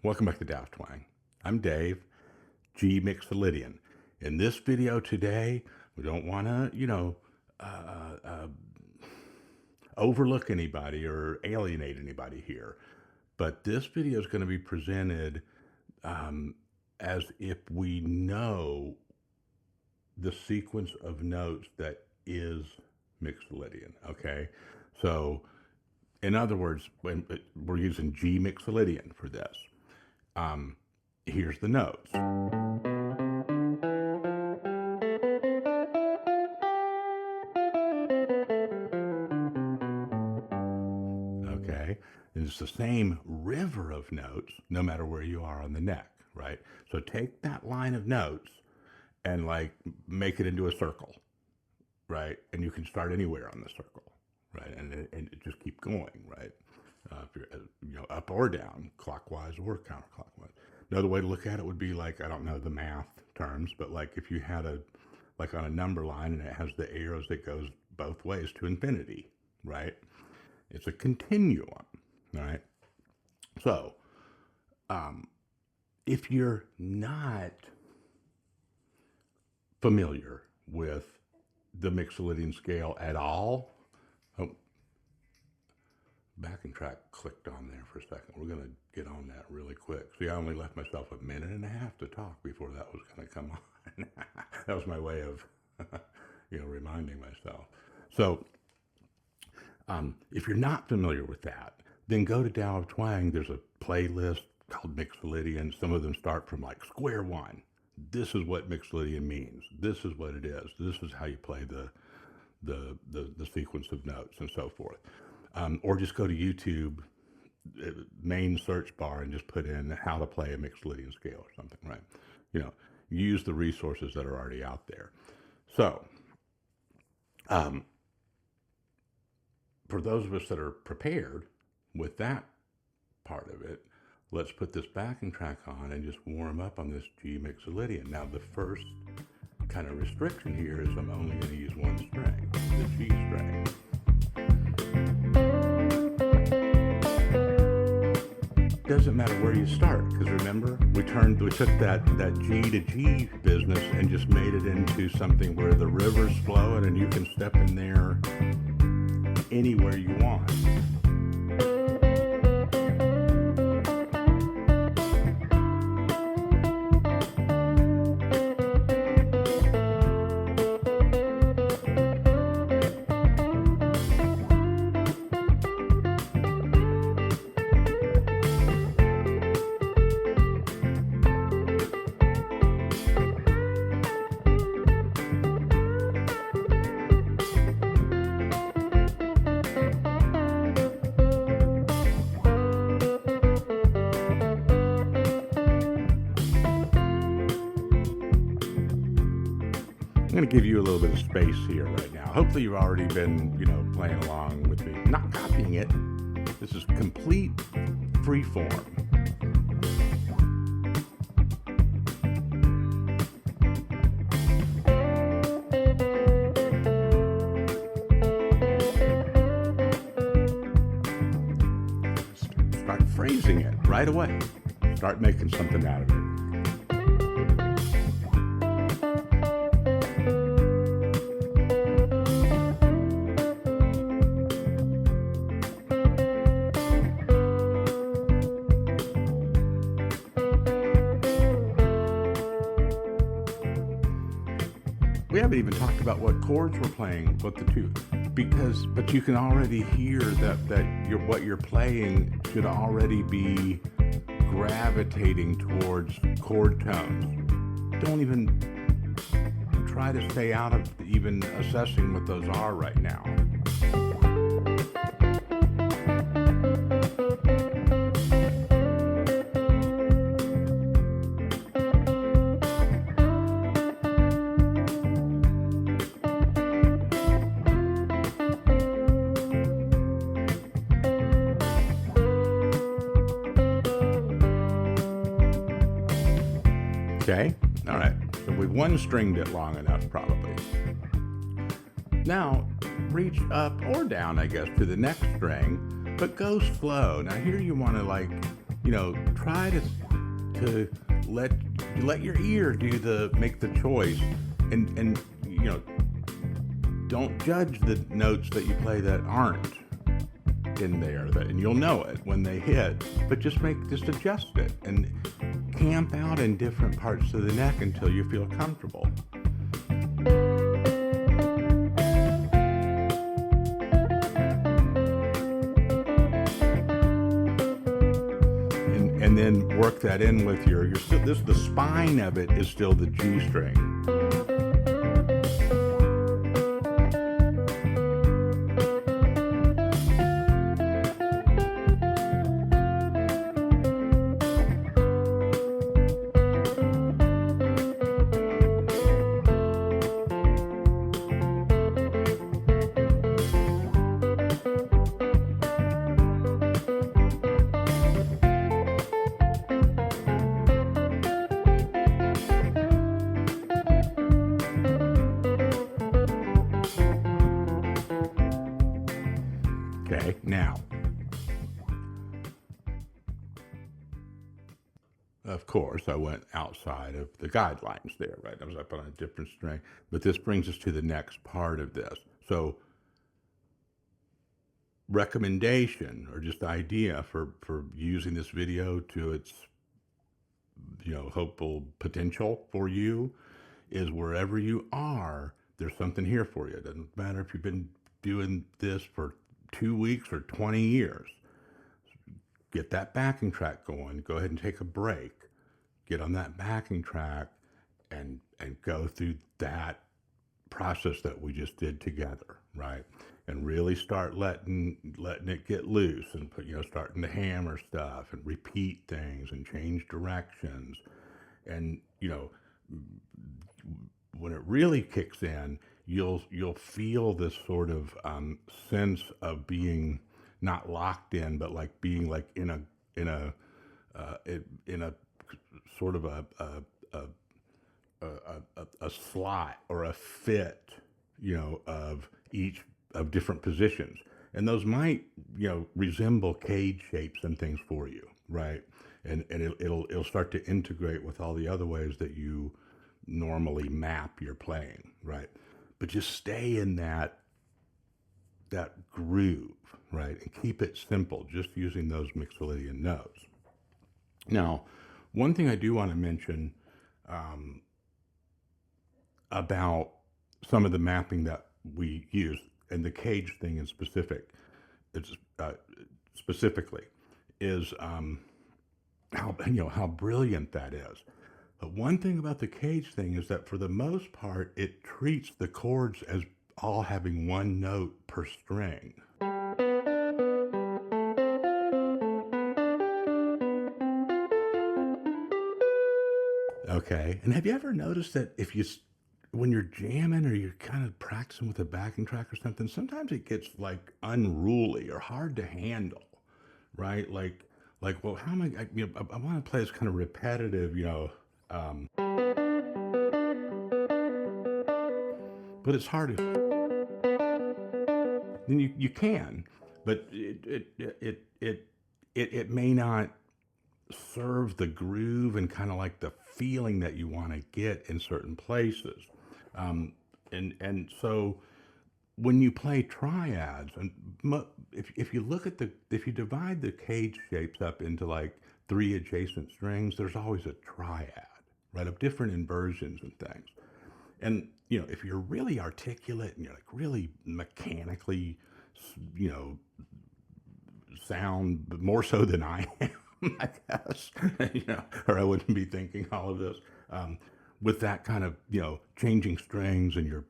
Welcome back to Daft Twang. I'm Dave, G Mixolydian. In this video today, we don't want to, overlook anybody or alienate anybody here. But this video is going to be presented as if we know the sequence of notes that is Mixolydian, okay? So, in other words, when we're using G Mixolydian for this. Here's the notes. Okay, and it's the same river of notes no matter where you are on the neck, right? So take that line of notes and like make it into a circle, right? And you can start anywhere on the circle, right? And just keep going, right? If you're, up or down, clockwise or counterclockwise. Another way to look at it would be like, I don't know the math terms, but like if you had like on a number line and it has the arrows that goes both ways to infinity, right? It's a continuum, right? So, if you're not familiar with the Mixolydian scale at all, backing track clicked on there for a second. We're going to get on that really quick. See, I only left myself a minute and a half to talk before that was going to come on. That was my way of, reminding myself. So, if you're not familiar with that, then go to Tao of Twang. There's a playlist called Mixolydian. Some of them start from like square one. This is what Mixolydian means. This is what it is. This is how you play the sequence of notes and so forth. Or just go to YouTube, main search bar, and just put in how to play a Mixolydian scale or something, right? Use the resources that are already out there. So, for those of us that are prepared with that part of it, let's put this backing track on and just warm up on this G Mixolydian. Now, the first kind of restriction here is I'm only going to use one string, the G string. Doesn't matter where you start, because remember, we took that G to G business and just made it into something where the river's flowing and you can step in there anywhere you want. I'm going to give you a little bit of space here right now. Hopefully you've already been, playing along with me. Not copying it. This is complete free form. Start phrasing it right away. Start making something out of it. We haven't even talked about what chords we're playing, what the two, but you can already hear that what you're playing should already be gravitating towards chord tones. Don't even try to stay out of even assessing what those are right now. Okay, all right, so we've one-stringed it long enough probably. Now, reach up or down, I guess, to the next string, but go slow. Now here you want to like try to let let your ear make the choice, and don't judge the notes that you play that aren't in there, and you'll know it when they hit, but just adjust it and camp out in different parts of the neck until you feel comfortable. And then work that in with you're still, the spine of it is still the G string. Okay, now, of course, I went outside of the guidelines there, right? I was up on a different string, but this brings us to the next part of this. So, recommendation or just idea for using this video to its hopeful potential for you is wherever you are, there's something here for you. It doesn't matter if you've been doing this for 2 weeks or 20 years. Get that backing track going. Go ahead and take a break. Get on that backing track and go through that process that we just did together, right? And really start letting it get loose and starting to hammer stuff and repeat things and change directions. And when it really kicks in, you'll feel this sort of sense of being not locked in, but like being like in a sort of a slot or a fit, of each of different positions, and those might resemble cage shapes and things for you, right? And it'll start to integrate with all the other ways that you normally map your playing, right? But just stay in that groove, right? And keep it simple, just using those Mixolydian notes. Now, one thing I do want to mention about some of the mapping that we use, and the cage thing in specifically, is how brilliant that is. But one thing about the cage thing is that for the most part, it treats the chords as all having one note per string. Okay, and have you ever noticed that when you're jamming or you're kind of practicing with a backing track or something, sometimes it gets like unruly or hard to handle, right? Well, how am I want to play this kind of repetitive, but it's hard to, then you can, but it may not serve the groove and kind of like the feeling that you want to get in certain places. And so when you play triads, and if you look at if you divide the cage shapes up into like 3 adjacent strings, there's always a triad, right, of different inversions and things. And if you're really articulate and you're like really mechanically, sound, but more so than I am, I guess, or I wouldn't be thinking all of this. With that kind of, changing strings and you're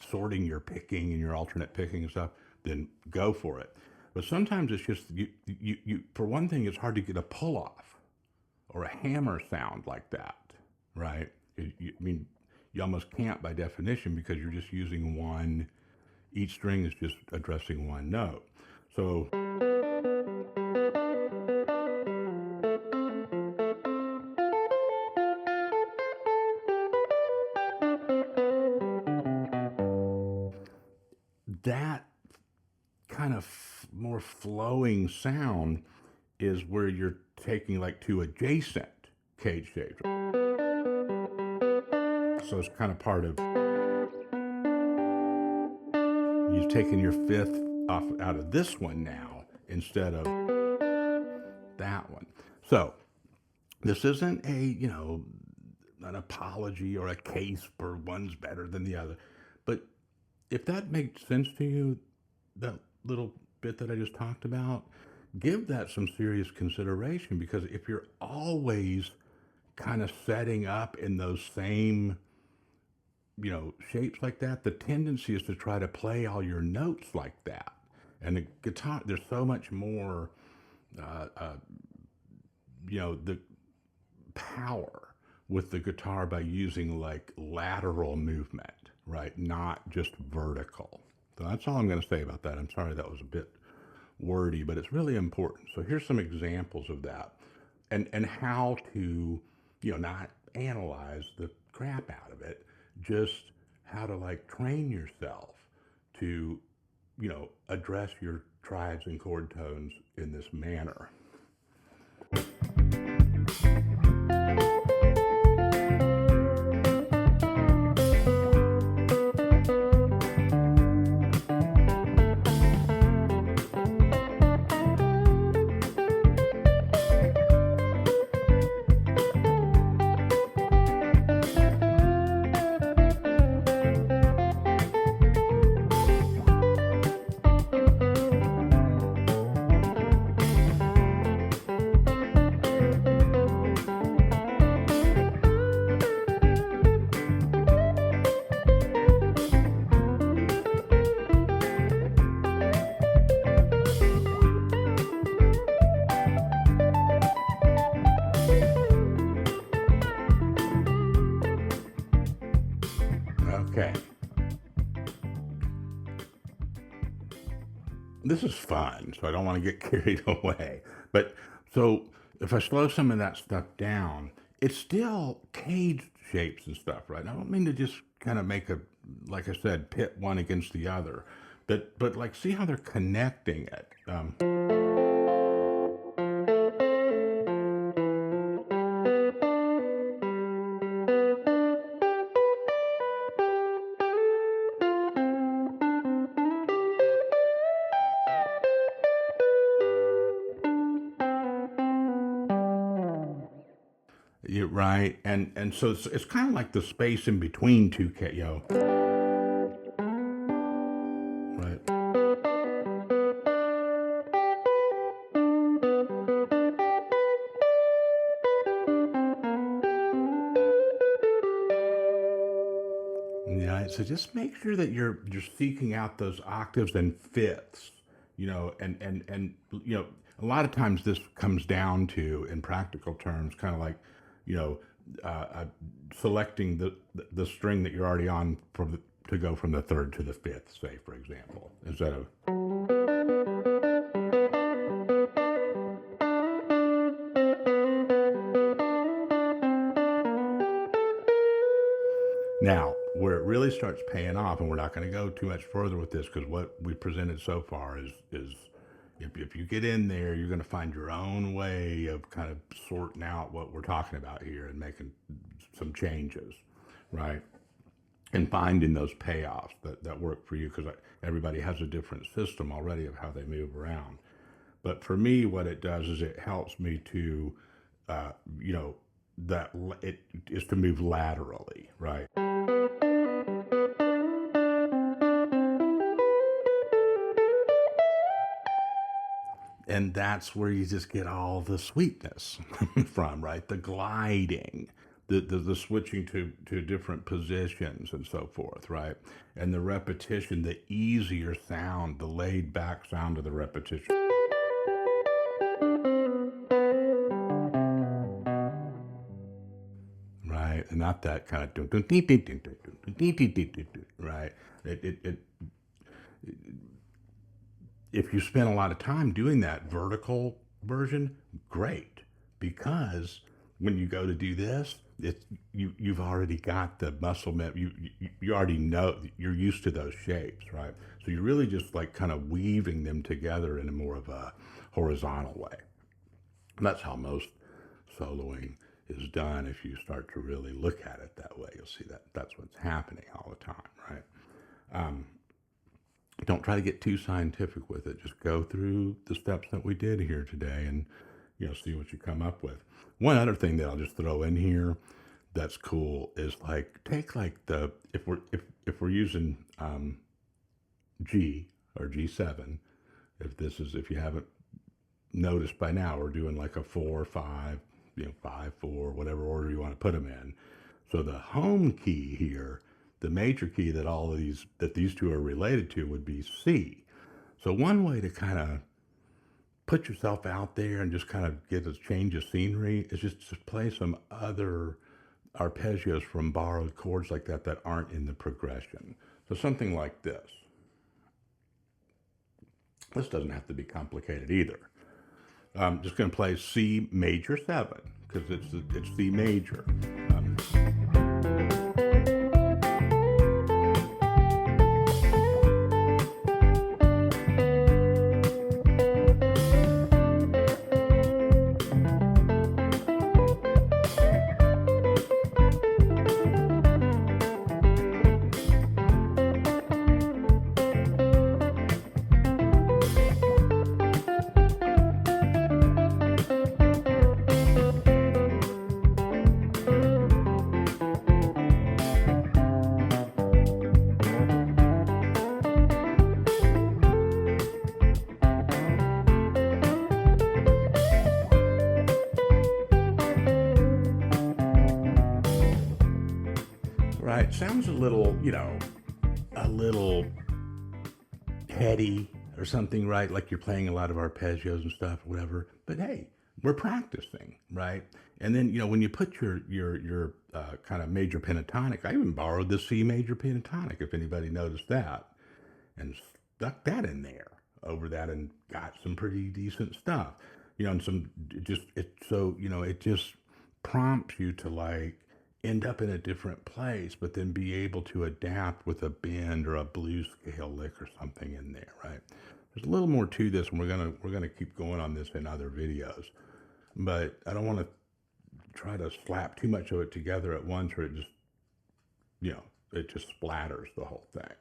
sorting your picking and your alternate picking and stuff, then go for it. But sometimes it's just, you for one thing, it's hard to get a pull off or a hammer sound like that, right? You almost can't by definition because you're just using each string is just addressing one note. So that kind of more flowing sound is where you're taking like two adjacent cage shapes. So it's kind of part of, you've taken your fifth off out of this one now instead of that one. So this isn't a, an apology or a case for one's better than the other. But if that makes sense to you, that little bit that I just talked about, give that some serious consideration, because if you're always kind of setting up in those same, shapes like that, the tendency is to try to play all your notes like that. And the guitar, there's so much more, the power with the guitar by using like lateral movement, right? Not just vertical. So that's all I'm going to say about that. I'm sorry that was a bit wordy, but it's really important. So here's some examples of that, and how to, not analyze the crap out of it, just how to like train yourself to, address your triads and chord tones in this manner. Okay. This is fun, so I don't want to get carried away. But so if I slow some of that stuff down, it's still cage shapes and stuff, right? I don't mean to just kind of make a, like I said, pit one against the other, but like see how they're connecting it. You're right, and so it's kind of like the space in between two, right? Yeah, so just make sure that you're seeking out those octaves and fifths, and a lot of times this comes down to, in practical terms, kind of like, you know, selecting the string that you're already on to go from the third to the fifth, say, for example, instead of. Now, where it really starts paying off, and we're not going to go too much further with this because what we presented so far is if you get in there, you're going to find your own way of kind of sorting out what we're talking about here and making some changes, right? And finding those payoffs that work for you, because everybody has a different system already of how they move around. But for me, what it does is it helps me to, that it is to move laterally, right? And that's where you just get all the sweetness from, right? The gliding, the switching to different positions and so forth, right? And the repetition, the easier sound, the laid back sound of the repetition. Right? And not that kind of, right? It if you spend a lot of time doing that vertical version, great, because when you go to do this, you've already got the muscle you already know, you're used to those shapes, right? So you're really just like kind of weaving them together in a more of a horizontal way. That's how most soloing is done. If you start to really look at it that way, you'll see that that's what's happening all the time, right? Don't try to get too scientific with it. Just go through the steps that we did here today and see what you come up with. One other thing that I'll just throw in here that's cool is like take like the if we're using G or G7, if you haven't noticed by now, we're doing like a 4 5, 5 4, whatever order you want to put them in. So the home key here, the major key that these two are related to, would be C. So one way to kind of put yourself out there and just kind of get a change of scenery is just to play some other arpeggios from borrowed chords like that aren't in the progression. So something like this. This doesn't have to be complicated either. I'm just going to play C major 7 because it's C major. Right, sounds a little, a little heady or something, right? Like you're playing a lot of arpeggios and stuff, whatever. But hey, we're practicing, right? And then when you put your kind of major pentatonic, I even borrowed the C major pentatonic, if anybody noticed that, and stuck that in there over that, and got some pretty decent stuff, and it just prompts you to like end up in a different place, but then be able to adapt with a bend or a blues scale lick or something in there, right? There's a little more to this, and we're gonna keep going on this in other videos, but I don't want to try to slap too much of it together at once, or it just splatters the whole thing.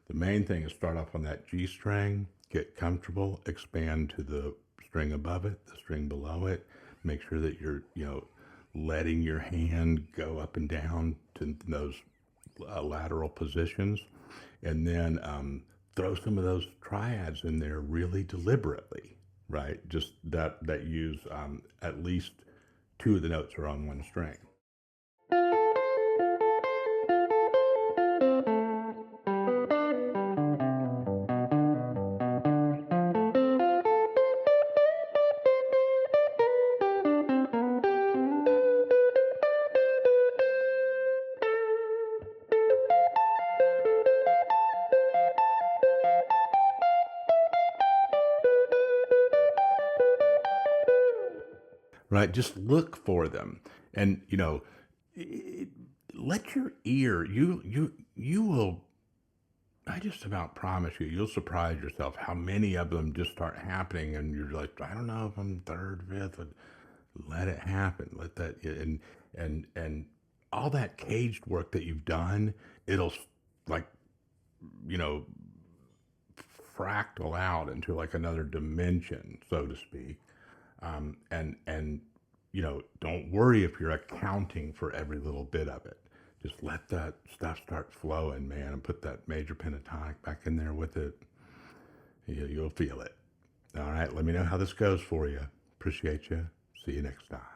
The main thing is start off on that G string, get comfortable, expand to the string above it, the string below it, make sure that you're letting your hand go up and down to those lateral positions, and then throw some of those triads in there really deliberately, right? Just that use at least 2 of the notes are on one string. Right, just look for them, and let your ear, you will, I just about promise you'll surprise yourself how many of them just start happening, and you're like, I don't know if I'm third, fifth, but let it happen. Let that, and all that caged work that you've done, it'll like, you know, fractal out into like another dimension, so to speak. And don't worry if you're accounting for every little bit of it. Just let that stuff start flowing, man, and put that major pentatonic back in there with it. You'll feel it. All right, let me know how this goes for you. Appreciate you. See you next time.